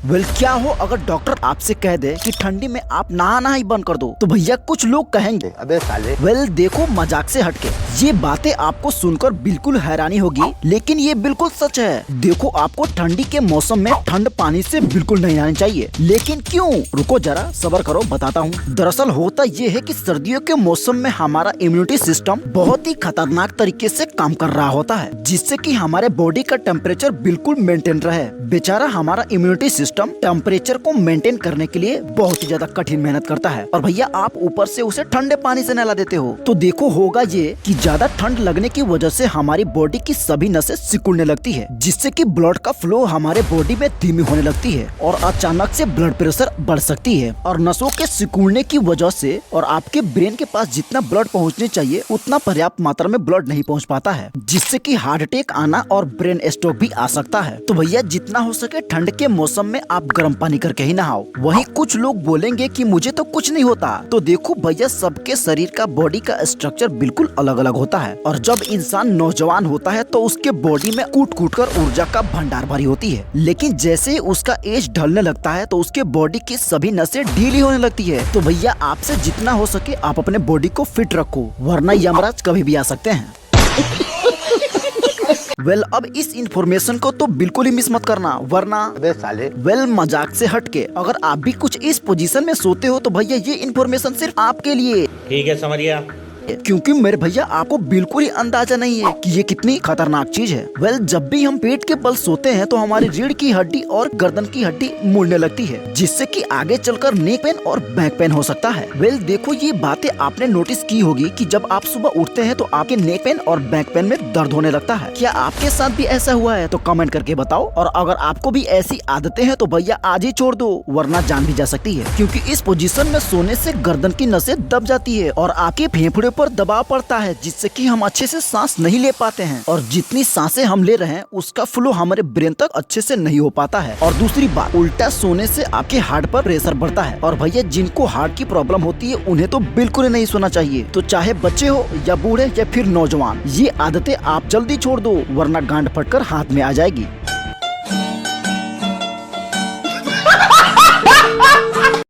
Well क्या हो अगर डॉक्टर आपसे कह दे कि ठंडी में आप नहाना ही बंद कर दो, तो भैया कुछ लोग कहेंगे अबे साले। वेल देखो मजाक से हटके ये बातें आपको सुनकर बिल्कुल हैरानी होगी, लेकिन ये बिल्कुल सच है। देखो आपको ठंडी के मौसम में ठंड पानी से बिल्कुल नहीं नहाना चाहिए, लेकिन क्यों? रुको जरा सब्र करो, बताता हूँ। दरअसल होता ये है कि सर्दियों के मौसम में हमारा इम्यूनिटी सिस्टम बहुत ही खतरनाक तरीके से काम कर रहा होता है, जिससे कि हमारे बॉडी का टेम्परेचर बिल्कुल मेंटेन रहे। बेचारा हमारा इम्यूनिटी सिस्टम टेम्परेचर को मेंटेन करने के लिए बहुत ही ज्यादा कठिन मेहनत करता है, और भैया आप ऊपर से उसे ठंडे पानी से नहला देते हो। तो देखो होगा ये कि ज्यादा ठंड लगने की वजह से हमारी बॉडी की सभी नसें सिकुड़ने लगती है, जिससे कि ब्लड का फ्लो हमारे बॉडी में धीमी होने लगती है और अचानक से ब्लड प्रेशर बढ़ सकती है। और नसों के सिकुड़ने की वजह से और आपके ब्रेन के पास जितना ब्लड पहुंचने चाहिए उतना पर्याप्त मात्रा में ब्लड नहीं पहुंच पाता है, जिससे कि हार्ट अटैक आना और ब्रेन स्ट्रोक भी आ सकता है। तो भैया जितना हो सके ठंड के मौसम में आप गर्म पानी करके ही नहाओ। वहीं कुछ लोग बोलेंगे कि मुझे तो कुछ नहीं होता। तो देखो भैया सबके शरीर का बॉडी का स्ट्रक्चर बिल्कुल अलग अलग होता है, और जब इंसान नौजवान होता है तो उसके बॉडी में कूट कूट कर ऊर्जा का भंडार भरी होती है, लेकिन जैसे ही उसका एज ढलने लगता है तो उसके बॉडी की सभी नसें ढीली होने लगती है। तो भैया आपसे जितना हो सके आप अपने बॉडी को फिट रखो, वरना यमराज कभी भी आ सकते हैं। वेल अब इस इन्फॉर्मेशन को तो बिल्कुल ही मिस मत करना, वरना अबे साले। वेल मजाक से हटके अगर आप भी कुछ इस पोजीशन में सोते हो तो भैया ये इन्फॉर्मेशन सिर्फ आपके लिए। ठीक है, समझ गया। क्योंकि मेरे भैया आपको बिल्कुल ही अंदाजा नहीं है कि ये कितनी खतरनाक चीज है। वेल जब भी हम पेट के बल सोते हैं तो हमारी रीढ़ की हड्डी और गर्दन की हड्डी मुड़ने लगती है, जिससे कि आगे चलकर नेक पेन और बैक पेन हो सकता है। वेल देखो ये बातें आपने नोटिस की होगी कि जब आप सुबह उठते हैं तो आपके नेक पेन और बैक पेन में दर्द होने लगता है। क्या आपके साथ भी ऐसा हुआ है? तो कमेंट करके बताओ। और अगर आपको भी ऐसी आदतें हैं तो भैया आज ही छोड़ दो, वरना जान भी जा सकती है। क्योंकि इस पोजीशन में सोने से गर्दन की नसें दब जाती है और आपके फेफड़े पर दबाव पड़ता है, जिससे कि हम अच्छे से सांस नहीं ले पाते हैं, और जितनी सांसें हम ले रहे हैं उसका फ्लो हमारे ब्रेन तक अच्छे से नहीं हो पाता है। और दूसरी बात, उल्टा सोने से आपके हार्ट पर प्रेशर बढ़ता है, और भैया जिनको हार्ट की प्रॉब्लम होती है उन्हें तो बिल्कुल नहीं सोना चाहिए। तो चाहे बच्चे हो या बूढ़े या फिर नौजवान, ये आदतें आप जल्दी छोड़ दो, वरना गांड फटकर हाथ में आ जाएगी।